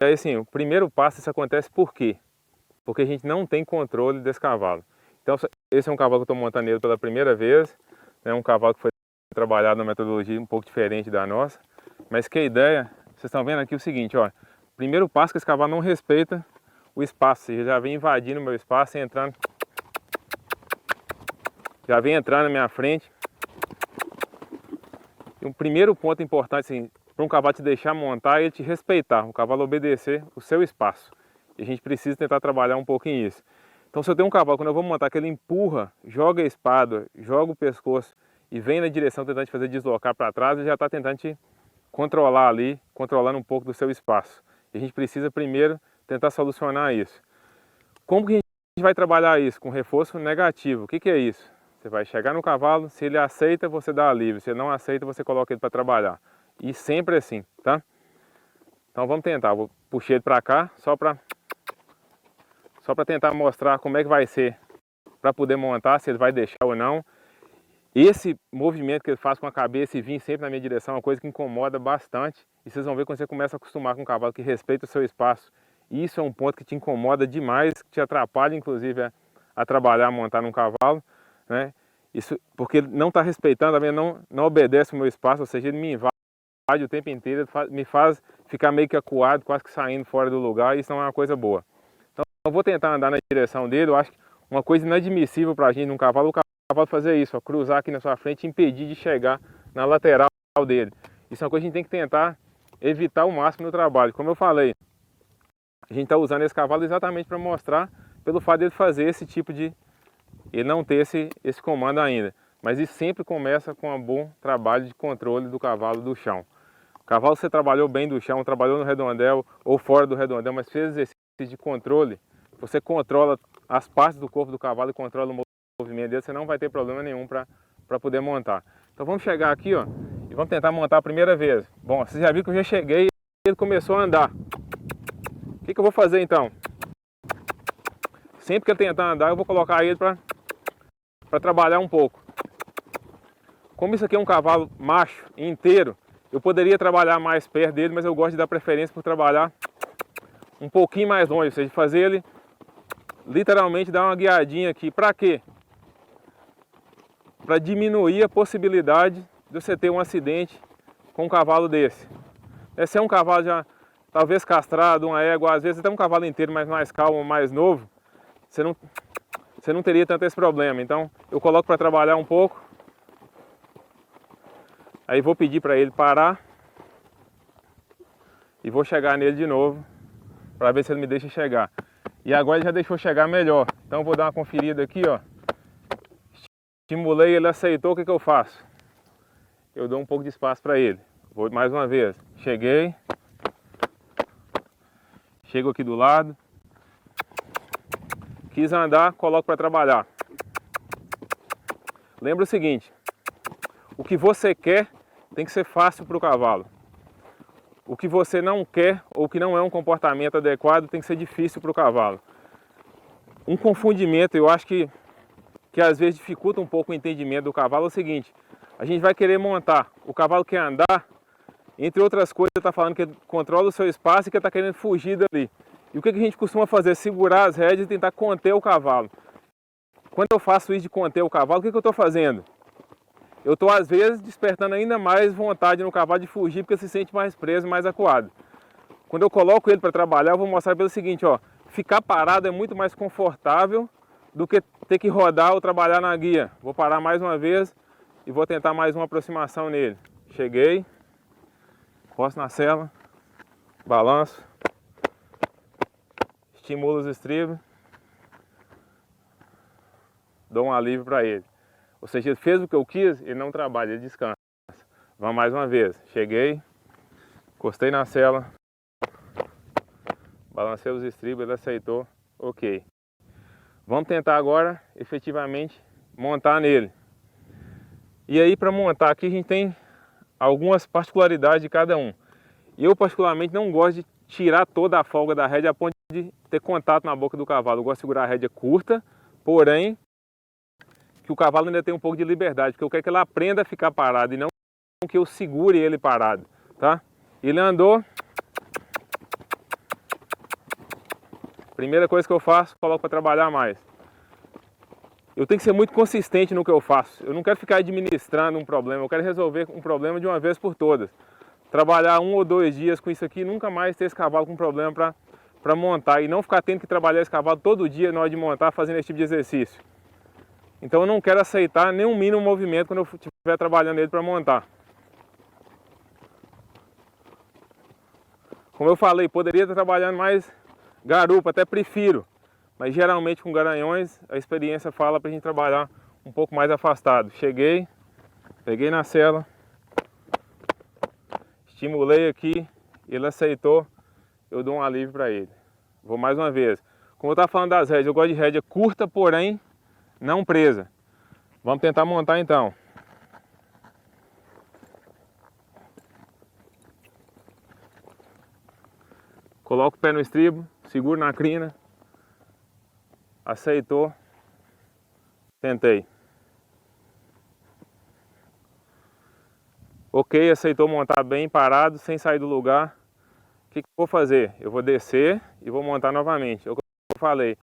aí assim, o primeiro passo, isso acontece por quê? Porque a gente não tem controle desse cavalo. Então esse é um cavalo que eu estou montando ele pela primeira vez, é um cavalo que foi trabalhado numa metodologia um pouco diferente da nossa, mas que a ideia, vocês estão vendo aqui o seguinte, ó, primeiro passo que esse cavalo não respeita o espaço, ele já vem invadindo o meu espaço, entrando, já vem entrando na minha frente. E um primeiro ponto importante, assim, para um cavalo te deixar montar, é ele te respeitar, o cavalo obedecer o seu espaço. E a gente precisa tentar trabalhar um pouco em isso. Então se eu tenho um cavalo, quando eu vou montar, que ele empurra, joga a espada, joga o pescoço e vem na direção tentando te fazer deslocar para trás, ele já está tentando te controlar ali, controlando um pouco do seu espaço. E a gente precisa primeiro tentar solucionar isso. Como que a gente vai trabalhar isso? Com reforço negativo. O que é isso? Você vai chegar no cavalo, se ele aceita, você dá alívio. Se ele não aceita, você coloca ele para trabalhar. E sempre assim, tá? Então vamos tentar. Vou puxar ele para cá, só para tentar mostrar como é que vai ser para poder montar, se ele vai deixar ou não. Esse movimento que ele faz com a cabeça e vir sempre na minha direção é uma coisa que incomoda bastante. E vocês vão ver quando você começa a acostumar com um cavalo que respeita o seu espaço. Isso é um ponto que te incomoda demais, que te atrapalha inclusive a trabalhar, a montar num cavalo, né? Isso porque ele não está respeitando, também não obedece o meu espaço, ou seja, ele me invade o tempo inteiro, me faz ficar meio que acuado, quase que saindo fora do lugar, e isso não é uma coisa boa. Então eu vou tentar andar na direção dele. Eu acho que uma coisa inadmissível para a gente num cavalo, o cavalo fazer isso, ó, cruzar aqui na sua frente e impedir de chegar na lateral dele. Isso é uma coisa que a gente tem que tentar evitar o máximo no trabalho. Como eu falei, a gente está usando esse cavalo exatamente para mostrar pelo fato dele fazer esse tipo de... ele não ter esse comando ainda. Mas isso sempre começa com um bom trabalho de controle do cavalo do chão. O cavalo você trabalhou bem do chão, trabalhou no redondel ou fora do redondel, mas fez exercício de controle, você controla as partes do corpo do cavalo e controla o movimento dele, você não vai ter problema nenhum para poder montar. Então vamos chegar aqui, ó, e vamos tentar montar a primeira vez. Bom, vocês já viram que eu já cheguei e ele começou a andar. O que eu vou fazer então? Sempre que ele tentar andar, eu vou colocar ele para trabalhar um pouco. Como isso aqui é um cavalo macho inteiro, eu poderia trabalhar mais perto dele, mas eu gosto de dar preferência por trabalhar um pouquinho mais longe, ou seja, fazer ele literalmente dar uma guiadinha aqui. Para quê? Para diminuir a possibilidade de você ter um acidente com um cavalo desse. Esse é um cavalo já talvez castrado, uma égua, às vezes até um cavalo inteiro, mas mais calmo, mais novo, você não teria tanto esse problema. Então eu coloco para trabalhar um pouco, aí vou pedir para ele parar e vou chegar nele de novo para ver se ele me deixa chegar. E agora ele já deixou chegar melhor, então eu vou dar uma conferida aqui, ó. Estimulei, ele aceitou, o que eu faço? Eu dou um pouco de espaço para ele. Vou mais uma vez, cheguei, chego aqui do lado, quis andar, coloco para trabalhar. Lembra o seguinte, o que você quer tem que ser fácil para o cavalo. O que você não quer, ou que não é um comportamento adequado, tem que ser difícil para o cavalo. Um confundimento, eu acho que às vezes dificulta um pouco o entendimento do cavalo, é o seguinte, a gente vai querer montar, o cavalo quer andar, entre outras coisas, está falando que ele controla o seu espaço e que ele está querendo fugir dali. E o que a gente costuma fazer? Segurar as rédeas e tentar conter o cavalo. Quando eu faço isso de conter o cavalo, o que eu estou fazendo? Eu estou, às vezes, despertando ainda mais vontade no cavalo de fugir, porque ele se sente mais preso, mais acuado. Quando eu coloco ele para trabalhar, eu vou mostrar pelo seguinte, ó, ficar parado é muito mais confortável do que ter que rodar ou trabalhar na guia. Vou parar mais uma vez e vou tentar mais uma aproximação nele. Cheguei, encosto na sela, balanço, estimulo os estribos, dou um alívio para ele. Ou seja, ele fez o que eu quis, ele não trabalha, ele descansa. Vamos mais uma vez. Cheguei, encostei na sela, balancei os estribos, ele aceitou, ok. Vamos tentar agora, efetivamente, montar nele. E aí, para montar aqui, a gente tem algumas particularidades de cada um. Eu, particularmente, não gosto de tirar toda a folga da rédea a ponto de ter contato na boca do cavalo. Eu gosto de segurar a rédea curta, porém, que o cavalo ainda tem um pouco de liberdade, porque eu quero que ele aprenda a ficar parado e não que eu segure ele parado, tá? Ele andou, Primeira coisa que eu faço, coloco para trabalhar mais. Eu tenho que ser muito consistente no que eu faço. Eu não quero ficar administrando um problema, eu quero resolver um problema de uma vez por todas. Trabalhar 1 ou 2 dias com isso aqui, nunca mais ter esse cavalo com problema para montar. E não ficar tendo que trabalhar esse cavalo todo dia na hora de montar, fazendo esse tipo de exercício. Então eu não quero aceitar nenhum mínimo movimento quando eu estiver trabalhando ele para montar. Como eu falei, poderia estar trabalhando mais garupa, até prefiro. Mas geralmente com garanhões a experiência fala para a gente trabalhar um pouco mais afastado. Cheguei, peguei na sela, estimulei aqui, ele aceitou, eu dou um alívio para ele. Vou mais uma vez. Como eu estava falando das rédeas, eu gosto de rédea curta, porém não presa. Vamos tentar montar então. Coloco o pé no estribo, seguro na crina. Aceitou. Tentei. Ok, aceitou montar bem parado, sem sair do lugar. O que eu vou fazer? Eu vou descer e vou montar novamente. É o que eu falei.